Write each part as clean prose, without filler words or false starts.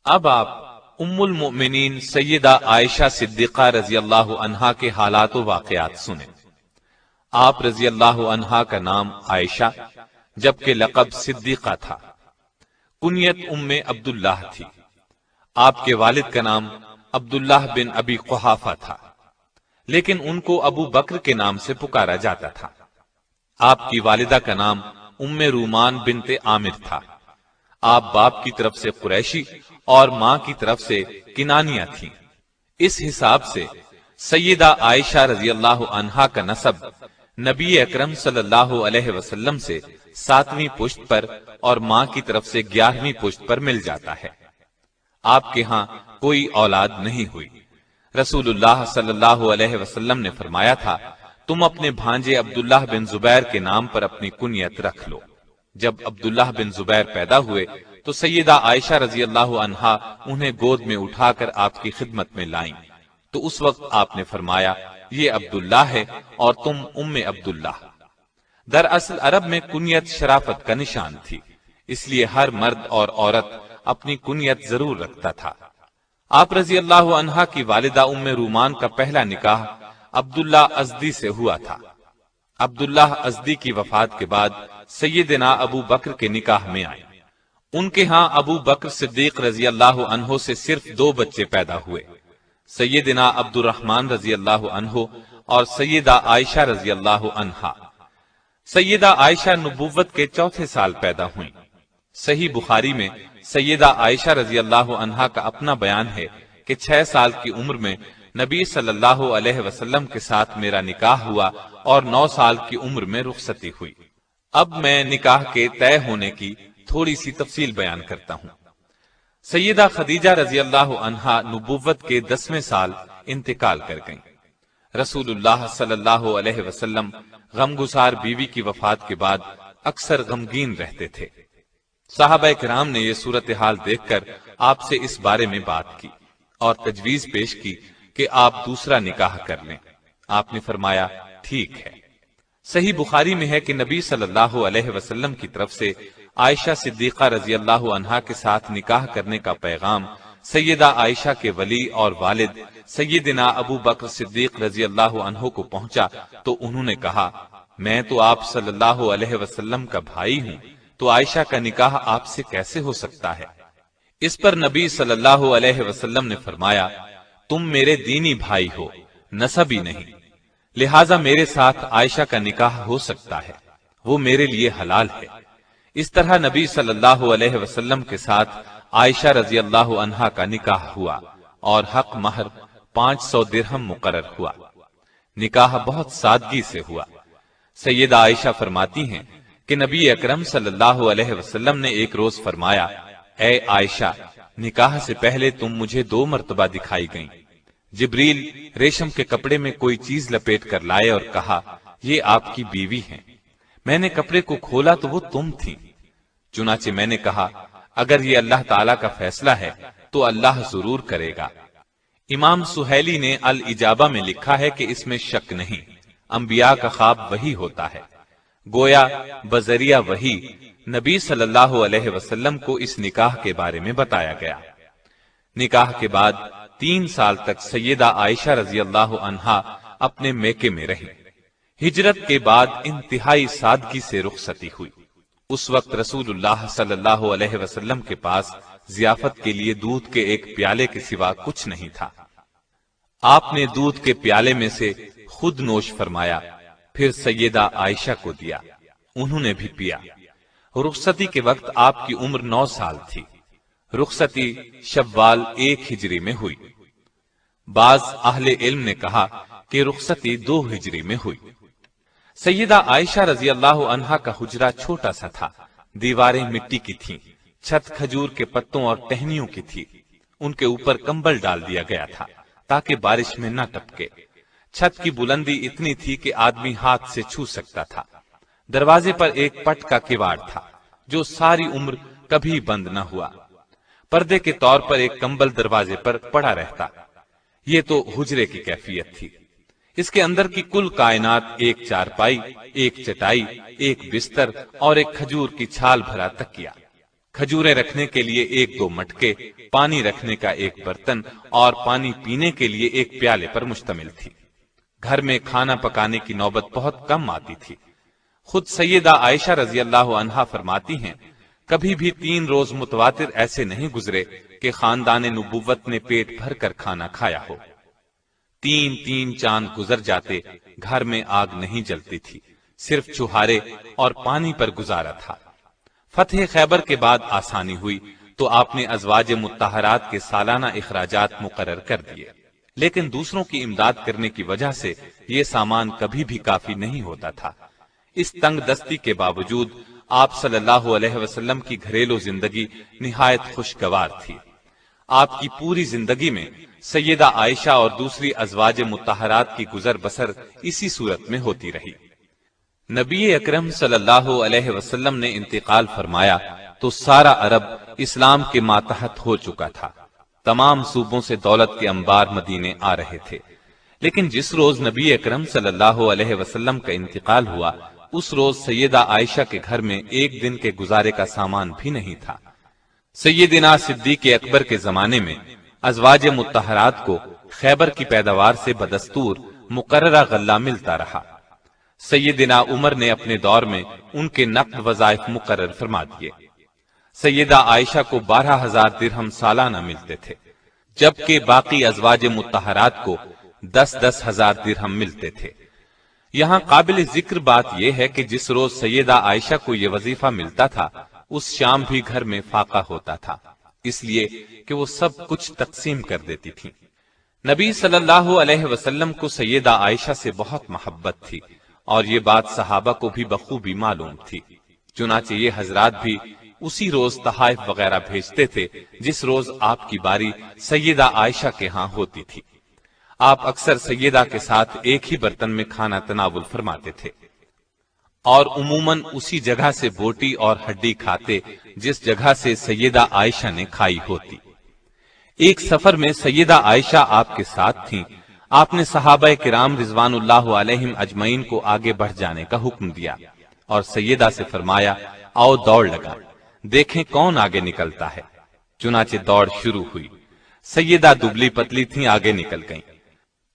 اب آپ ام المؤمنین سیدہ عائشہ صدیقہ رضی اللہ عنہا کے حالات و واقعات سنیں۔ آپ رضی اللہ عنہا کا نام عائشہ جبکہ لقب صدیقہ تھا۔ کنیت ام عبداللہ تھی۔ آپ کے والد کا نام عبداللہ بن ابی قحافہ تھا، لیکن ان کو ابو بکر کے نام سے پکارا جاتا تھا۔ آپ کی والدہ کا نام ام رومان بنت عامر تھا۔ آپ باپ کی طرف سے قریشی اور ماں کی طرف سے کنانیہ تھیں۔ اس حساب سے سیدہ عائشہ رضی اللہ عنہا کا نسب نبی اکرم صلی اللہ علیہ وسلم سے 7ویں پشت پر اور ماں کی طرف سے 11ویں پشت پر مل جاتا ہے۔ آپ کے ہاں کوئی اولاد نہیں ہوئی۔ رسول اللہ صلی اللہ علیہ وسلم نے فرمایا تھا، تم اپنے بھانجے عبداللہ بن زبیر کے نام پر اپنی کنیت رکھ لو۔ جب عبداللہ بن زبیر پیدا ہوئے تو سیدہ عائشہ رضی اللہ عنہا انہیں گود میں اٹھا کر آپ کی خدمت میں لائیں، تو اس وقت آپ نے فرمایا، یہ عبداللہ ہے اور تم ام عبداللہ۔ دراصل عرب میں کنیت شرافت کا نشان تھی، اس لیے ہر مرد اور عورت اپنی کنیت ضرور رکھتا تھا۔ آپ رضی اللہ عنہا کی والدہ ام رومان کا پہلا نکاح عبداللہ ازدی سے ہوا تھا۔ عبداللہ ازدی کی وفات کے بعد سیدنا ابو بکر کے نکاح میں آئے۔ ان کے ہاں ابو بکر صدیق رضی اللہ عنہ سے صرف 2 بچے پیدا ہوئے، سیدنا عبد الرحمن رضی اللہ عنہ اور سیدہ عائشہ رضی اللہ عنہا۔ سیدہ عائشہ نبوت کے 4تھے سال پیدا ہوئیں۔ صحیح بخاری میں سیدہ عائشہ رضی اللہ عنہا کا اپنا بیان ہے کہ 6 سال کی عمر میں نبی صلی اللہ علیہ وسلم کے ساتھ میرا نکاح ہوا اور 9 سال کی عمر میں رخصتی ہوئی۔ اب میں نکاح کے طے ہونے کی تھوڑی سی تفصیل بیان کرتا ہوں۔ سیدہ خدیجہ رضی اللہ عنہا نبوت کے 10ویں سال انتقال کر گئیں۔ رسول اللہ صلی اللہ علیہ وسلم غمگسار بیوی کی وفات کے بعد اکثر غمگین رہتے تھے۔ صحابہ کرام نے یہ صورتحال دیکھ کر آپ سے اس بارے میں بات کی اور تجویز پیش کی کہ آپ دوسرا نکاح کر لیں۔ آپ نے فرمایا، ٹھیک ہے۔ صحیح بخاری میں ہے کہ نبی صلی اللہ علیہ وسلم کی طرف سے عائشہ صدیقہ رضی اللہ عنہا کے ساتھ نکاح کرنے کا پیغام سیدہ عائشہ کے ولی اور والد سیدنا ابو بکر صدیق رضی اللہ عنہ کو پہنچا تو انہوں نے کہا، میں تو آپ صلی اللہ علیہ وسلم کا بھائی ہوں، تو عائشہ کا نکاح آپ سے کیسے ہو سکتا ہے؟ اس پر نبی صلی اللہ علیہ وسلم نے فرمایا، تم میرے دینی بھائی ہو، نسبی نہیں، لہٰذا میرے ساتھ عائشہ کا نکاح ہو سکتا ہے، وہ میرے لیے حلال ہے۔ اس طرح نبی صلی اللہ علیہ وسلم کے ساتھ عائشہ رضی اللہ عنہا کا نکاح ہوا اور حق مہر 500 درہم مقرر ہوا۔ نکاح بہت سادگی سے ہوا۔ سیدہ عائشہ فرماتی ہیں کہ نبی اکرم صلی اللہ علیہ وسلم نے ایک روز فرمایا، اے عائشہ، نکاح سے پہلے تم مجھے 2 مرتبہ دکھائی گئیں۔ جبریل ریشم کے کپڑے میں کوئی چیز لپیٹ کر لائے اور کہا، یہ آپ کی بیوی ہیں۔ میں نے کپڑے کو کھولا تو وہ تم تھیں۔ چنانچہ میں نے کہا، اگر یہ اللہ تعالیٰ کا فیصلہ ہے تو اللہ ضرور کرے گا۔ امام سہیلی نے الاجابہ میں لکھا ہے کہ اس میں شک نہیں، انبیاء کا خواب وہی ہوتا ہے۔ گویا بذریعہ وحی نبی صلی اللہ علیہ وسلم کو اس نکاح کے بارے میں بتایا گیا۔ نکاح کے بعد 3 سال تک سیدہ عائشہ رضی اللہ عنہا اپنے میکے میں رہی۔ ہجرت کے بعد انتہائی سادگی سے رخصتی ہوئی۔ اس وقت رسول اللہ صلی اللہ علیہ وسلم کے پاس ضیافت کے لیے دودھ کے ایک پیالے کے سوا کچھ نہیں تھا۔ آپ نے دودھ کے پیالے میں سے خود نوش فرمایا، پھر سیدہ عائشہ کو دیا، انہوں نے بھی پیا۔ رخصتی کے وقت آپ کی عمر 9 سال تھی۔ رخصتی شوال 1 ہجری میں ہوئی۔ بعض اہل علم نے کہا کہ رخصتی 2 ہجری میں ہوئی۔ سیدہ عائشہ رضی اللہ عنہا کا حجرہ چھوٹا سا تھا، دیواریں مٹی کی تھیں، چھت کھجور کے پتوں اور ٹہنیوں کی تھی۔ ان کے اوپر کمبل ڈال دیا گیا تھا تاکہ بارش میں نہ ٹپکے۔ چھت کی بلندی اتنی تھی کہ آدمی ہاتھ سے چھو سکتا تھا۔ دروازے پر ایک پٹ کا کواڑ تھا جو ساری عمر کبھی بند نہ ہوا۔ پردے کے طور پر ایک کمبل دروازے پر پڑا رہتا۔ یہ تو حجرے کی کیفیت تھی۔ اس کے اندر کی کل کائنات 1 چارپائی، 1 چٹائی، 1 بستر اور 1 کھجور کی چھال بھرا تکیہ۔ کھجوریں رکھنے کے لیے 1-2 مٹکے، پانی رکھنے کا ایک برتن اور پانی پینے کے لیے ایک پیالے پر مشتمل تھی۔ گھر میں کھانا پکانے کی نوبت بہت کم آتی تھی۔ خود سیدہ عائشہ رضی اللہ عنہا فرماتی ہیں، کبھی بھی 3 روز متواتر ایسے نہیں گزرے کہ خاندان نبوت نے پیٹ بھر کر کھانا کھایا ہو۔ 3 چاند گزر جاتے، گھر میں آگ نہیں جلتی تھی، صرف چوہارے اور پانی پر گزارا تھا۔ فتح خیبر کے بعد آسانی ہوئی تو آپ نے ازواج مطہرات کے سالانہ اخراجات مقرر کر دیے، لیکن دوسروں کی امداد کرنے کی وجہ سے یہ سامان کبھی بھی کافی نہیں ہوتا تھا۔ اس تنگ دستی کے باوجود آپ صلی اللہ علیہ وسلم کی گھریلو زندگی نہایت خوشگوار تھی۔ آپ کی پوری زندگی میں سیدہ عائشہ اور دوسری ازواج مطہرات کی گزر بسر اسی صورت میں ہوتی رہی۔ نبی اکرم صلی اللہ علیہ وسلم نے انتقال فرمایا تو سارا عرب اسلام کے ماتحت ہو چکا تھا۔ تمام صوبوں سے دولت کے انبار مدینے آ رہے تھے، لیکن جس روز نبی اکرم صلی اللہ علیہ وسلم کا انتقال ہوا اس روز سیدہ عائشہ کے گھر میں ایک دن کے گزارے کا سامان بھی نہیں تھا۔ سیدنا صدیق اکبر کے زمانے میں ازواج مطہرات کو خیبر کی پیداوار سے بدستور مقررہ غلہ ملتا رہا۔ سیدنا عمر نے اپنے دور میں ان کے نقد وظائف مقرر فرما دیے۔ سیدہ عائشہ کو 12,000 درہم سالانہ ملتے تھے، جبکہ باقی ازواج مطہرات کو 10,000 درہم ملتے تھے۔ یہاں قابل ذکر بات یہ ہے کہ جس روز سیدہ عائشہ کو یہ وظیفہ ملتا تھا اس شام بھی گھر میں فاقہ ہوتا تھا، اس لیے کہ وہ سب کچھ تقسیم کر دیتی تھی۔ نبی صلی اللہ علیہ وسلم کو سیدہ عائشہ سے بہت محبت تھی اور یہ بات صحابہ کو بھی بخوبی معلوم تھی، چنانچہ یہ حضرات بھی اسی روز تحائف وغیرہ بھیجتے تھے جس روز آپ کی باری سیدہ عائشہ کے ہاں ہوتی تھی۔ آپ اکثر سیدہ کے ساتھ ایک ہی برتن میں کھانا تناول فرماتے تھے اور عموماً اسی جگہ سے بوٹی اور ہڈی کھاتے جس جگہ سے سیدہ عائشہ نے کھائی ہوتی۔ ایک سفر میں سیدہ عائشہ آپ کے ساتھ تھیں۔ آپ نے صحابہ کرام رضوان اللہ علیہم اجمعین کو آگے بڑھ جانے کا حکم دیا اور سیدہ سے فرمایا، آؤ دوڑ لگا، دیکھیں کون آگے نکلتا ہے۔ چنانچہ دوڑ شروع ہوئی۔ سیدہ دبلی پتلی تھیں، آگے نکل گئیں۔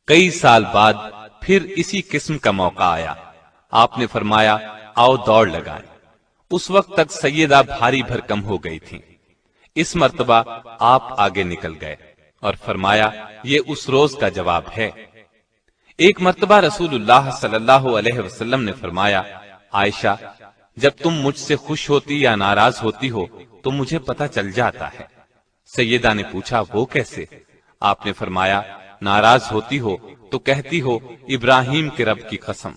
کئی سال بعد پھر اسی قسم کا موقع آیا۔ آپ نے فرمایا، آؤ دوڑ لگائیں۔ اس وقت تک سیدہ بھاری بھرکم ہو گئی تھیں۔ اس مرتبہ آپ آگے نکل گئے اور فرمایا، یہ اس روز کا جواب ہے۔ ایک مرتبہ رسول اللہ صلی اللہ علیہ وسلم نے فرمایا، عائشہ، جب تم مجھ سے خوش ہوتی یا ناراض ہوتی ہو تو مجھے پتہ چل جاتا ہے۔ سیدہ نے پوچھا، وہ کیسے؟ آپ نے فرمایا، ناراض ہوتی ہو تو کہتی ہو ابراہیم کے رب کی قسم،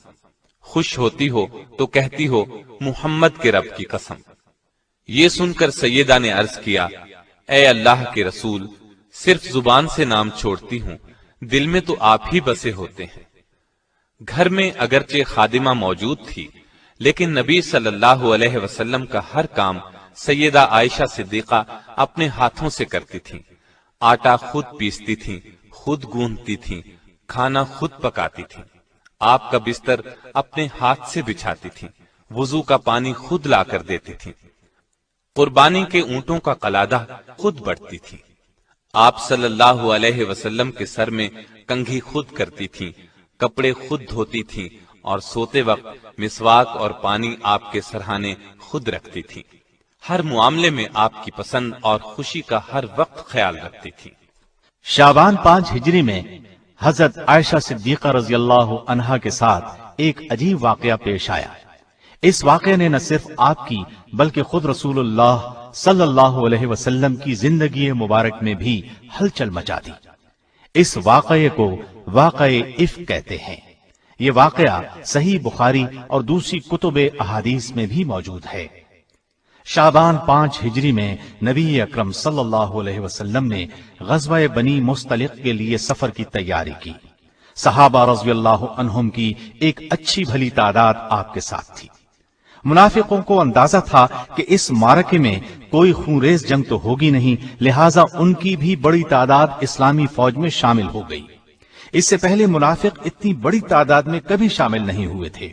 خوش ہوتی ہو تو کہتی ہو محمد کے رب کی قسم۔ یہ سن کر سیدہ نے عرض کیا، اے اللہ کے رسول، صرف زبان سے نام چھوڑتی ہوں، دل میں تو آپ ہی بسے ہوتے ہیں۔ گھر میں اگرچہ خادمہ موجود تھی لیکن نبی صلی اللہ علیہ وسلم کا ہر کام سیدہ عائشہ صدیقہ اپنے ہاتھوں سے کرتی تھیں۔ آٹا خود پیستی تھیں، خود گوندتی تھیں، کھانا خود پکاتی تھیں، آپ کا بستر اپنے ہاتھ سے بچھاتی تھیں، وضو کا پانی خود لا کر دیتی تھیں، قربانی کے اونٹوں کا قلادہ خود بڑھتی تھیں، آپ صلی اللہ علیہ وسلم کے سر میں کنگھی خود کرتی تھیں، کپڑے خود دھوتی تھیں اور سوتے وقت مسواک اور پانی آپ کے سرہانے خود رکھتی تھیں۔ ہر معاملے میں آپ کی پسند اور خوشی کا ہر وقت خیال رکھتی تھی۔ شعبان 5 ہجری میں حضرت عائشہ صدیقہ رضی اللہ عنہا کے ساتھ ایک عجیب واقعہ پیش آیا۔ اس واقعے نے نہ صرف آپ کی بلکہ خود رسول اللہ صلی اللہ علیہ وسلم کی زندگی مبارک میں بھی ہلچل مچا دی۔ اس واقعے کو واقعہ افک کہتے ہیں۔ یہ واقعہ صحیح بخاری اور دوسری کتب احادیث میں بھی موجود ہے۔ شعبان 5 ہجری میں نبی اکرم صلی اللہ علیہ وسلم نے غزوہ بنی مستلق کے لیے سفر کی تیاری کی۔ صحابہ رضی اللہ عنہم کی ایک اچھی بھلی تعداد آپ کے ساتھ تھی۔ منافقوں کو اندازہ تھا کہ اس معرکے میں کوئی خونریز جنگ تو ہوگی نہیں، لہٰذا ان کی بھی بڑی تعداد اسلامی فوج میں شامل ہو گئی۔ اس سے پہلے منافق اتنی بڑی تعداد میں کبھی شامل نہیں ہوئے تھے۔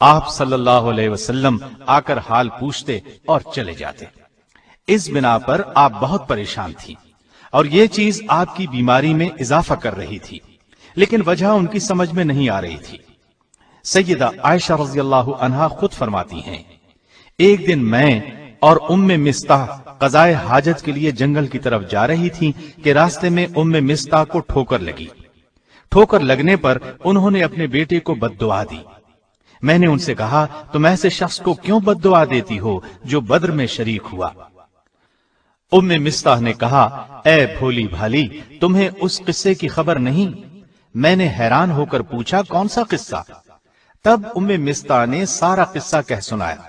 آپ صلی اللہ علیہ وسلم آ کر حال پوچھتے اور چلے جاتے۔ اس بنا پر آپ بہت پریشان تھی اور یہ چیز آپ کی بیماری میں اضافہ کر رہی تھی، لیکن وجہ ان کی سمجھ میں نہیں آ رہی تھی۔ سیدہ عائشہ رضی اللہ عنہا خود فرماتی ہیں، ایک دن میں اور مصطح قضائے حاجت کے لیے جنگل کی طرف جا رہی تھی کہ راستے میں مصطح کو ٹھوکر لگی۔ ٹھوکر لگنے پر انہوں نے اپنے بیٹے کو بد دعا دی۔ میں نے ان سے کہا، تم ایسے شخص کو کیوں بد دعا دیتی ہو جو بدر میں شریک ہوا؟ مصطح نے کہا، اے بھولی بھالی، تمہیں اس قصے کی خبر نہیں؟ میں نے حیران ہو کر پوچھا، کون سا قصہ؟ تب مصطح نے سارا قصہ کہہ سنایا۔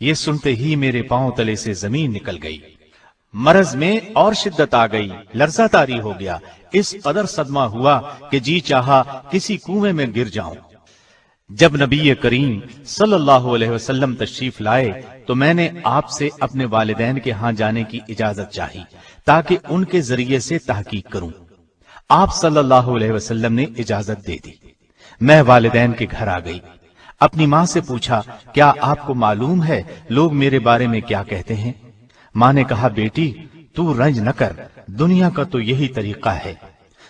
یہ سنتے ہی میرے پاؤں تلے سے زمین نکل گئی، مرض میں اور شدت آ گئی، لرزہ طاری ہو گیا، اس قدر صدمہ ہوا کہ جی چاہا کسی کنویں میں گر جاؤں۔ جب نبی کریم صلی اللہ علیہ وسلم تشریف لائے تو میں نے آپ سے اپنے والدین کے ہاں جانے کی اجازت چاہی تاکہ ان کے ذریعے سے تحقیق کروں۔ آپ صلی اللہ علیہ وسلم نے اجازت دے دی۔ میں والدین کے گھر آ گئی، اپنی ماں سے پوچھا، کیا آپ کو معلوم ہے لوگ میرے بارے میں کیا کہتے ہیں؟ ماں نے کہا، بیٹی تو رنج نہ کر، دنیا کا تو یہی طریقہ ہے،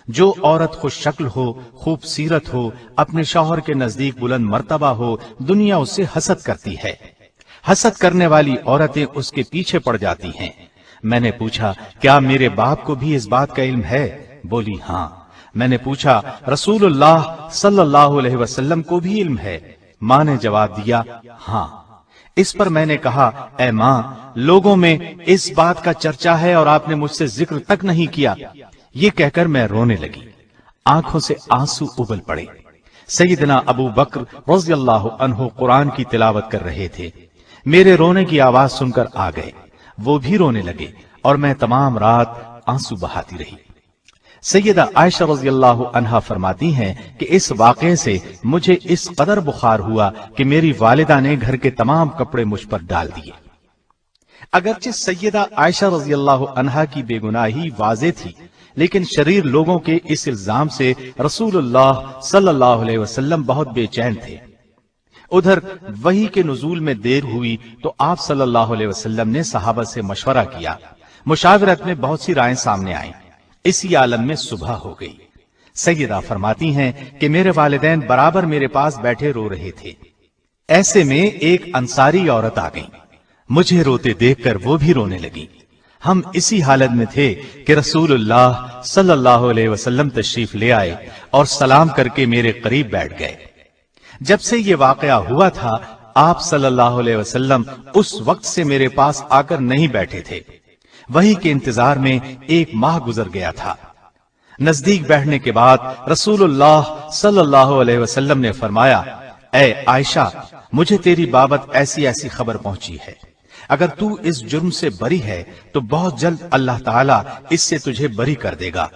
جو عورت خوش شکل ہو، خوب سیرت ہو، اپنے شوہر کے نزدیک بلند مرتبہ ہو، دنیا اس سے حسد کرتی ہے، حسد کرنے والی عورتیں اس کے پیچھے پڑ جاتی ہیں۔ میں نے پوچھا، کیا میرے باپ کو بھی اس بات کا علم ہے؟ بولی، ہاں۔ میں نے پوچھا، رسول اللہ صلی اللہ علیہ وسلم کو بھی علم ہے؟ ماں نے جواب دیا، ہاں۔ اس پر میں نے کہا، اے ماں، لوگوں میں اس بات کا چرچا ہے اور آپ نے مجھ سے ذکر تک نہیں کیا۔ یہ کہہ کر میں رونے لگی، آنکھوں سے آنسو ابل پڑے۔ سیدنا ابو بکر رضی اللہ عنہ قرآن کی تلاوت کر رہے تھے، میرے رونے کی آواز سن کر آ گئے، وہ بھی رونے لگے اور میں تمام رات آنسو بہاتی رہی۔ سیدہ عائشہ رضی اللہ عنہا فرماتی ہیں کہ اس واقعے سے مجھے اس قدر بخار ہوا کہ میری والدہ نے گھر کے تمام کپڑے مجھ پر ڈال دیے۔ اگرچہ سیدہ عائشہ رضی اللہ عنہا کی بے گناہی واضح تھی، لیکن شریر لوگوں کے اس الزام سے رسول اللہ صلی اللہ علیہ وسلم بہت بے چین تھے۔ ادھر وحی کے نزول میں دیر ہوئی تو آپ صلی اللہ علیہ وسلم نے صحابہ سے مشورہ کیا، مشاورت میں بہت سی رائیں سامنے آئیں، اسی عالم میں صبح ہو گئی۔ سیدہ فرماتی ہیں کہ میرے والدین برابر میرے پاس بیٹھے رو رہے تھے، ایسے میں ایک انصاری عورت آ گئی، مجھے روتے دیکھ کر وہ بھی رونے لگی۔ ہم اسی حالت میں تھے کہ رسول اللہ صلی اللہ علیہ وسلم تشریف لے آئے اور سلام کر کے میرے قریب بیٹھ گئے۔ جب سے یہ واقعہ ہوا تھا، آپ صلی اللہ علیہ وسلم اس وقت سے میرے پاس آ کر نہیں بیٹھے تھے۔ وحی کے انتظار میں 1 ماہ گزر گیا تھا۔ نزدیک بیٹھنے کے بعد رسول اللہ صلی اللہ علیہ وسلم نے فرمایا، اے عائشہ، مجھے تیری بابت ایسی ایسی خبر پہنچی ہے، اگر تو اس جرم سے بری ہے تو بہت جلد اللہ تعالیٰ اس سے تجھے بری کر دے گا،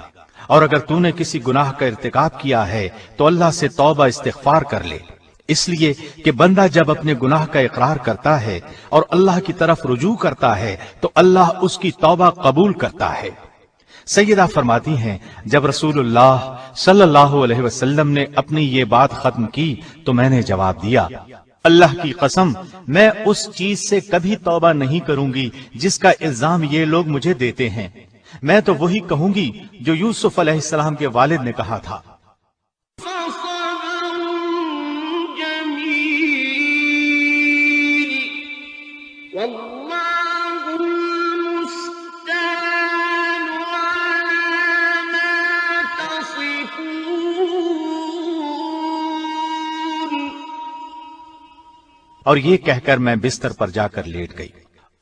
اور اگر تو نے کسی گناہ کا ارتکاب کیا ہے تو اللہ سے توبہ استغفار کر لے، اس لیے کہ بندہ جب اپنے گناہ کا اقرار کرتا ہے اور اللہ کی طرف رجوع کرتا ہے تو اللہ اس کی توبہ قبول کرتا ہے۔ سیدہ فرماتی ہیں، جب رسول اللہ صلی اللہ علیہ وسلم نے اپنی یہ بات ختم کی تو میں نے جواب دیا، اللہ کی قسم، میں اس چیز سے کبھی توبہ نہیں کروں گی جس کا الزام یہ لوگ مجھے دیتے ہیں۔ میں تو وہی کہوں گی جو یوسف علیہ السلام کے والد نے کہا تھا۔ اور یہ کہہ کر میں بستر پر جا کر لیٹ گئی۔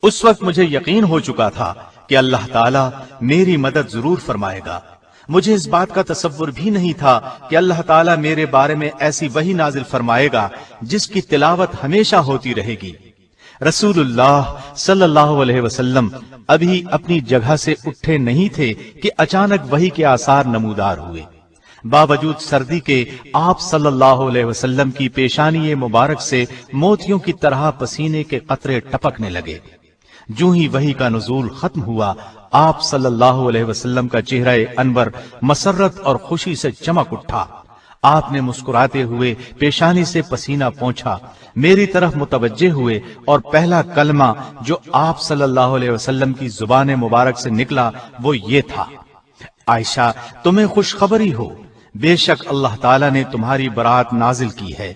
اس وقت مجھے یقین ہو چکا تھا کہ اللہ تعالیٰ میری مدد ضرور فرمائے گا۔ مجھے اس بات کا تصور بھی نہیں تھا کہ اللہ تعالیٰ میرے بارے میں ایسی وحی نازل فرمائے گا جس کی تلاوت ہمیشہ ہوتی رہے گی۔ رسول اللہ صلی اللہ علیہ وسلم ابھی اپنی جگہ سے اٹھے نہیں تھے کہ اچانک وحی کے آثار نمودار ہوئے۔ باوجود سردی کے آپ صلی اللہ علیہ وسلم کی پیشانی مبارک سے موتیوں کی طرح پسینے کے قطرے ٹپکنے لگے۔ جو ہی وحی کا نزول ختم ہوا، آپ صلی اللہ علیہ وسلم کا چہرہ انور مسرت اور خوشی سے چمک اٹھا۔ آپ نے مسکراتے ہوئے پیشانی سے پسینہ پونچھا، میری طرف متوجہ ہوئے اور پہلا کلمہ جو آپ صلی اللہ علیہ وسلم کی زبان مبارک سے نکلا وہ یہ تھا: عائشہ تمہیں خوشخبری ہو، بے شک اللہ تعالیٰ نے تمہاری برات نازل کی ہے۔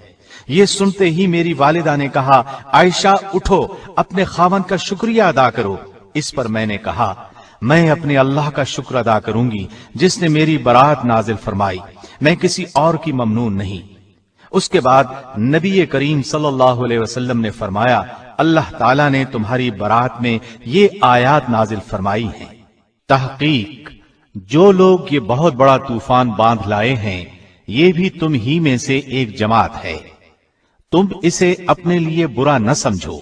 یہ سنتے ہی میری والدہ نے کہا: عائشہ اٹھو، اپنے خاوند کا شکریہ ادا کرو۔ اس پر میں نے کہا: میں اپنے اللہ کا شکر ادا کروں گی جس نے میری برات نازل فرمائی، میں کسی اور کی ممنون نہیں۔ اس کے بعد نبی کریم صلی اللہ علیہ وسلم نے فرمایا: اللہ تعالیٰ نے تمہاری برات میں یہ آیات نازل فرمائی ہیں: تحقیق جو لوگ یہ بہت بڑا طوفان باندھ لائے ہیں یہ بھی تم ہی میں سے ایک جماعت ہے، تم اسے اپنے لیے برا نہ سمجھو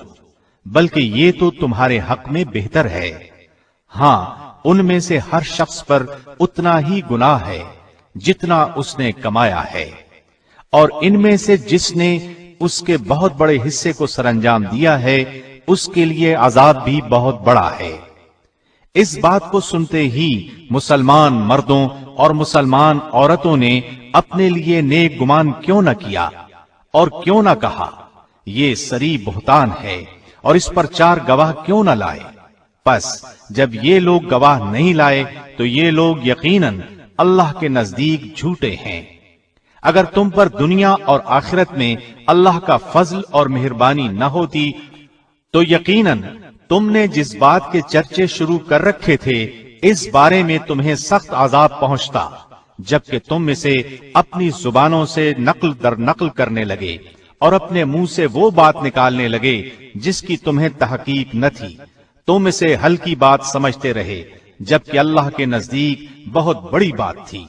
بلکہ یہ تو تمہارے حق میں بہتر ہے۔ ہاں ان میں سے ہر شخص پر اتنا ہی گناہ ہے جتنا اس نے کمایا ہے، اور ان میں سے جس نے اس کے بہت بڑے حصے کو سر انجام دیا ہے اس کے لیے عذاب بھی بہت بڑا ہے۔ اس بات کو سنتے ہی مسلمان مردوں اور مسلمان عورتوں نے اپنے لیے نیک گمان کیوں نہ کیا اور کیوں نہ کہا یہ سری بہتان ہے، اور اس پر 4 گواہ کیوں نہ لائے؟ پس جب یہ لوگ گواہ نہیں لائے تو یہ لوگ یقیناً اللہ کے نزدیک جھوٹے ہیں۔ اگر تم پر دنیا اور آخرت میں اللہ کا فضل اور مہربانی نہ ہوتی تو یقیناً تم نے جس بات کے چرچے شروع کر رکھے تھے اس بارے میں تمہیں سخت عذاب پہنچتا، جبکہ تم اسے اپنی زبانوں سے نقل در نقل کرنے لگے اور اپنے منہ سے وہ بات نکالنے لگے جس کی تمہیں تحقیق نہ تھی۔ تم اسے ہلکی بات سمجھتے رہے جبکہ اللہ کے نزدیک بہت بڑی بات تھی۔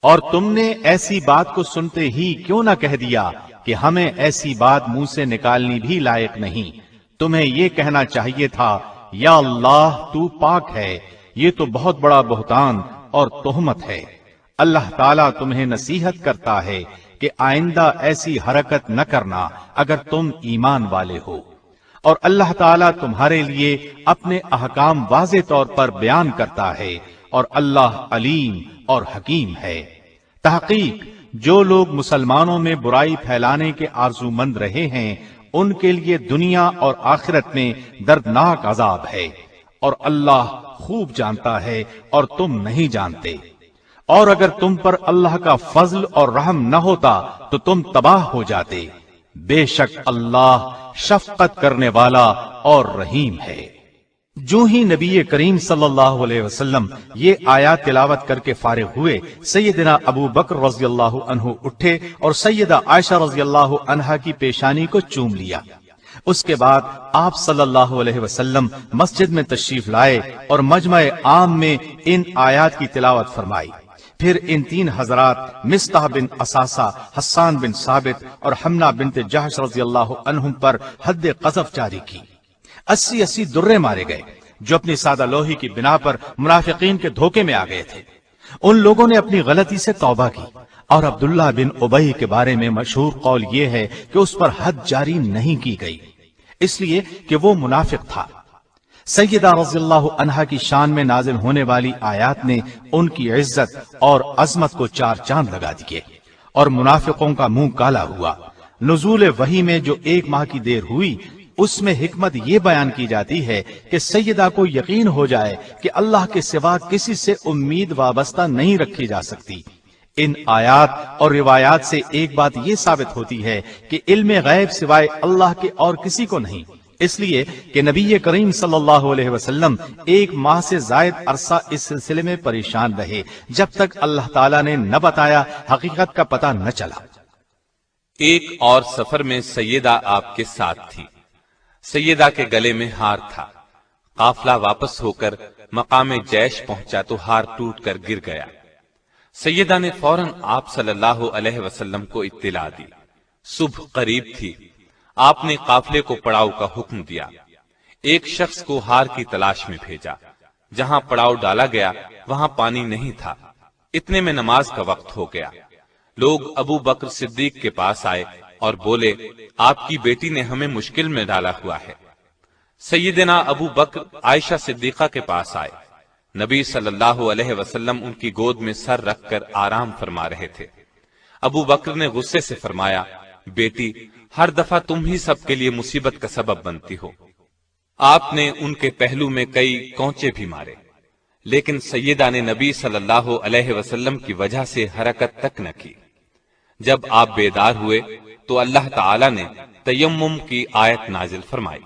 اور تم نے ایسی بات کو سنتے ہی کیوں نہ کہہ دیا کہ ہمیں ایسی بات منہ سے نکالنی بھی لائق نہیں؟ تمہیں یہ کہنا چاہیے تھا: یا اللہ تو پاک ہے، یہ تو بہت بڑا بہتان اور تہمت ہے۔ اللہ تعالیٰ تمہیں نصیحت کرتا ہے کہ آئندہ ایسی حرکت نہ کرنا اگر تم ایمان والے ہو، اور اللہ تعالیٰ تمہارے لیے اپنے احکام واضح طور پر بیان کرتا ہے، اور اللہ علیم اور حکیم ہے۔ تحقیق جو لوگ مسلمانوں میں برائی پھیلانے کے آرزو مند رہے ہیں ان کے لیے دنیا اور آخرت میں دردناک عذاب ہے، اور اللہ خوب جانتا ہے اور تم نہیں جانتے۔ اور اگر تم پر اللہ کا فضل اور رحم نہ ہوتا تو تم تباہ ہو جاتے، بے شک اللہ شفقت کرنے والا اور رحیم ہے۔ جو ہی نبی کریم صلی اللہ علیہ وسلم یہ آیات تلاوت کر کے فارغ ہوئے، سیدنا ابو بکر رضی اللہ عنہ اٹھے اور سیدہ عائشہ رضی اللہ عنہا کی پیشانی کو چوم لیا۔ اس کے بعد آپ صلی اللہ علیہ وسلم مسجد میں تشریف لائے اور مجمع عام میں ان آیات کی تلاوت فرمائی۔ پھر ان 3 حضرات مصطح بن اساسہ، حسان بن ثابت اور حمنہ بنت جحش رضی اللہ عنہم پر حد قذف جاری کی۔ 80 درے مارے گئے جو اپنی سادہ لوہی کی بنا پر منافقین کے دھوکے میں آ گئے تھے۔ ان لوگوں نے اپنی غلطی سے توبہ کی، اور عبداللہ بن ابی کے بارے میں مشہور قول یہ ہے کہ اس پر حد جاری نہیں کی گئی، اس لیے کہ وہ منافق تھا۔ سیدہ رضی اللہ عنہا کی شان میں نازل ہونے والی آیات نے ان کی عزت اور عظمت کو 4 چاند لگا دیے، اور منافقوں کا منہ کالا ہوا۔ نزول وحی میں جو 1 ماہ کی دیر ہوئی اس میں حکمت یہ بیان کی جاتی ہے کہ سیدہ کو یقین ہو جائے کہ اللہ کے سوا کسی سے امید وابستہ نہیں رکھی جا سکتی۔ ان آیات اور روایات سے ایک بات یہ ثابت ہوتی ہے کہ علم غیب سوائے اللہ کے اور کسی کو نہیں، اس لیے کہ نبی کریم صلی اللہ علیہ وسلم 1 ماہ سے زائد عرصہ اس سلسلے میں پریشان رہے جب تک اللہ تعالیٰ نے نہ بتایا، حقیقت کا پتہ نہ چلا۔ ایک اور سفر میں سیدہ آپ کے ساتھ تھی۔ سیدہ کے گلے میں ہار تھا۔ قافلہ واپس ہو کر مقام جیش پہنچا تو ہار ٹوٹ کر گر گیا۔ سیدہ نے فوراً آپ صلی اللہ علیہ وسلم کو اطلاع دی۔ صبح قریب تھی۔ آپ نے قافلے کو پڑاؤ کا حکم دیا۔ ایک شخص کو ہار کی تلاش میں بھیجا۔ جہاں پڑاؤ ڈالا گیا وہاں پانی نہیں تھا۔ اتنے میں نماز کا وقت ہو گیا۔ لوگ ابو بکر صدیق کے پاس آئے اور بولے، آپ کی بیٹی نے ہمیں مشکل میں ڈالا ہوا ہے۔ سیدنا ابو بکر عائشہ صدیقہ کے پاس آئے۔ نبی صلی اللہ علیہ وسلم ان کی گود میں سر رکھ کر آرام فرما رہے تھے۔ ابو بکر نے غصے سے فرمایا، بیٹی، ہر دفعہ تم ہی سب کے لیے مصیبت کا سبب بنتی ہو۔ آپ نے ان کے پہلو میں کئی کونچے بھی مارے، لیکن سیدہ نے نبی صلی اللہ علیہ وسلم کی وجہ سے حرکت تک نہ کی۔ جب آپ بیدار ہوئے تو اللہ تعالی نے تیمم کی آیت نازل فرمائی۔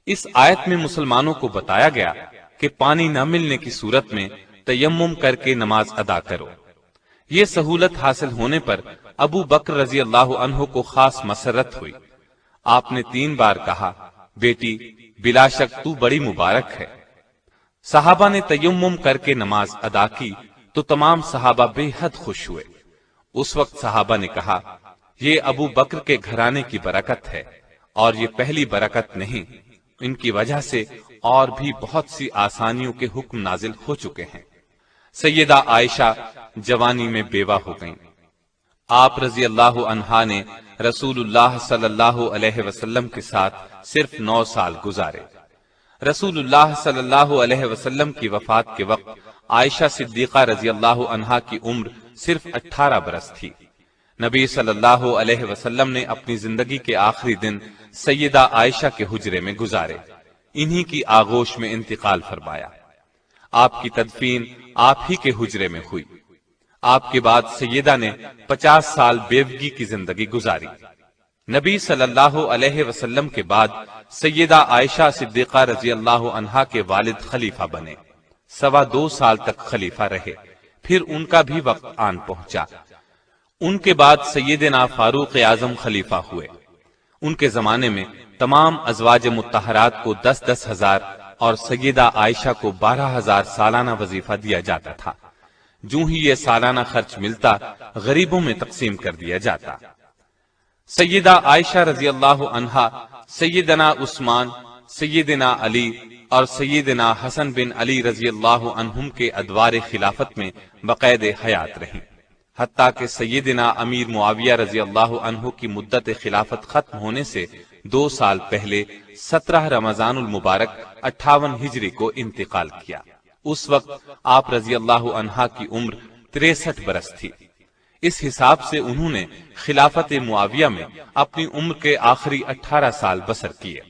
اس آیت میں مسلمانوں کو بتایا گیا کہ پانی نہ ملنے کی صورت میں تیمم کر کے نماز ادا کرو۔ یہ سہولت حاصل ہونے پر ابو بکر رضی اللہ عنہ کو خاص مسرت ہوئی۔ آپ نے 3 بار کہا، بیٹی، بلا شک تو بڑی مبارک ہے۔ صحابہ نے تیمم کر کے نماز ادا کی تو تمام صحابہ بے حد خوش ہوئے۔ اس وقت صحابہ نے کہا، یہ ابو بکر کے گھرانے کی برکت ہے، اور یہ پہلی برکت نہیں، ان کی وجہ سے اور بھی بہت سی آسانیوں کے حکم نازل ہو چکے ہیں۔ سیدہ عائشہ جوانی میں بیوہ ہو گئیں۔ آپ رضی اللہ عنہا نے رسول اللہ صلی اللہ علیہ وسلم کے ساتھ صرف 9 سال گزارے۔ رسول اللہ صلی اللہ علیہ وسلم کی وفات کے وقت عائشہ صدیقہ رضی اللہ عنہا کی عمر صرف 18 برس تھی۔ نبی صلی اللہ علیہ وسلم نے اپنی زندگی کے آخری دن سیدہ عائشہ کے حجرے میں گزارے، انہی کی آغوش میں انتقال فرمایا۔ آپ کی تدفین آپ ہی کے حجرے میں ہوئی۔ آپ کے بعد سیدہ نے 50 سال بیوگی کی زندگی گزاری۔ نبی صلی اللہ علیہ وسلم کے بعد سیدہ عائشہ صدیقہ رضی اللہ عنہا کے والد خلیفہ بنے، 2.25 سال تک خلیفہ رہے، پھر ان کا بھی وقت آن پہنچا۔ ان کے بعد سیدنا فاروق اعظم خلیفہ ہوئے۔ ان کے زمانے میں تمام ازواج مطہرات کو 10-10 ہزار اور سیدہ عائشہ کو 12,000 سالانہ وظیفہ دیا جاتا تھا۔ جو ہی یہ سالانہ خرچ ملتا غریبوں میں تقسیم کر دیا جاتا۔ سیدہ عائشہ رضی اللہ عنہا سیدنا عثمان، سیدنا علی اور سیدنا حسن بن علی رضی اللہ عنہم کے ادوار خلافت میں بقید حیات رہیں، حتیٰ کہ سیدنا امیر معاویہ رضی اللہ عنہ کی مدت خلافت ختم ہونے سے 2 سال پہلے 17 رمضان المبارک 58 ہجری کو انتقال کیا۔ اس وقت آپ رضی اللہ عنہا کی عمر 63 برس تھی۔ اس حساب سے انہوں نے خلافت معاویہ میں اپنی عمر کے آخری 18 سال بسر کیے۔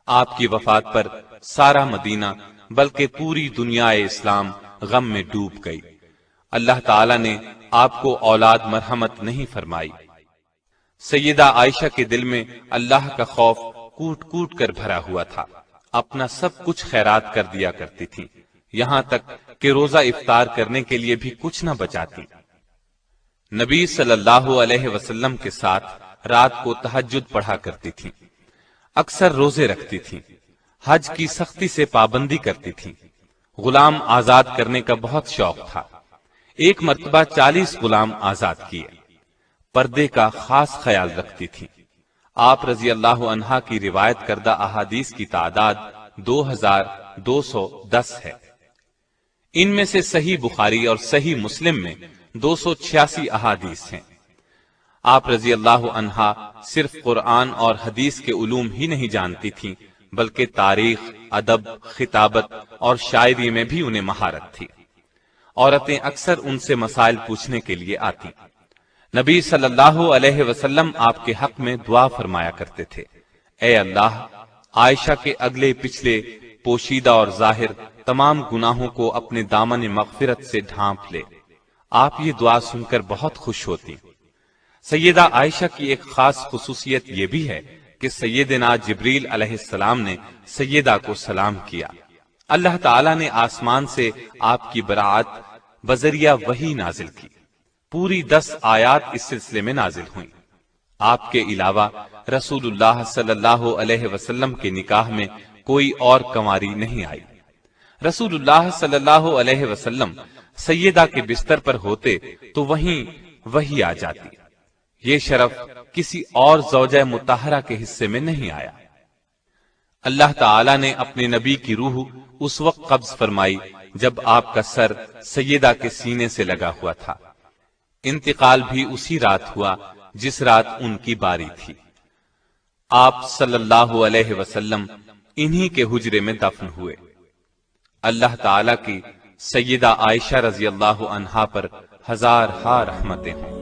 آپ کی وفات پر سارا مدینہ بلکہ پوری دنیا اسلام غم میں ڈوب گئی۔ اللہ تعالی نے آپ کو اولاد مرحمت نہیں فرمائی۔ سیدہ عائشہ کے دل میں اللہ کا خوف کوٹ کوٹ کر بھرا ہوا تھا، اپنا سب کچھ خیرات کر دیا کرتی تھی، یہاں تک کہ روزہ افطار کرنے کے لیے بھی کچھ نہ بچاتی۔ نبی صلی اللہ علیہ وسلم کے ساتھ رات کو تہجد پڑھا کرتی تھی، اکثر روزے رکھتی تھی، حج کی سختی سے پابندی کرتی تھی، غلام آزاد کرنے کا بہت شوق تھا۔ ایک مرتبہ 40 غلام آزاد کیے۔ پردے کا خاص خیال رکھتی تھی۔ آپ رضی اللہ عنہا کی روایت کردہ احادیث کی تعداد 2210 ہے۔ ان میں سے صحیح بخاری اور صحیح مسلم میں 286 احادیث ہیں۔ آپ رضی اللہ عنہا صرف قرآن اور حدیث کے علوم ہی نہیں جانتی تھیں، بلکہ تاریخ، ادب، خطابت اور شاعری میں بھی انہیں مہارت تھی۔ عورتیں اکثر ان سے مسائل پوچھنے کے لیے آتی۔ نبی صلی اللہ علیہ وسلم آپ کے حق میں دعا فرمایا کرتے تھے، اے اللہ، عائشہ کے اگلے پچھلے، پوشیدہ اور ظاہر تمام گناہوں کو اپنے دامن مغفرت سے ڈھانپ لے۔ آپ یہ دعا سن کر بہت خوش ہوتی۔ سیدہ عائشہ کی ایک خاص خصوصیت یہ بھی ہے کہ سیدنا جبریل علیہ السلام نے سیدہ کو سلام کیا۔ اللہ تعالیٰ نے آسمان سے آپ کی برات بذریعہ وحی نازل کی۔ پوری 10 آیات اس سلسلے میں نازل ہوئیں۔ آپ کے علاوہ رسول اللہ صلی اللہ علیہ وسلم کے نکاح میں کوئی اور کنواری نہیں آئی۔ رسول اللہ صلی اللہ علیہ وسلم سیدہ کے بستر پر ہوتے تو وہیں وحی آ جاتی۔ یہ شرف کسی اور زوجہ مطہرہ کے حصے میں نہیں آیا۔ اللہ تعالی نے اپنے نبی کی روح اس وقت قبض فرمائی جب آپ کا سر سیدہ کے سینے سے لگا ہوا تھا۔ انتقال بھی اسی رات ہوا جس رات ان کی باری تھی۔ آپ صلی اللہ علیہ وسلم انہی کے حجرے میں دفن ہوئے۔ اللہ تعالی کی سیدہ عائشہ رضی اللہ عنہا پر ہزارہا رحمتیں ہوں۔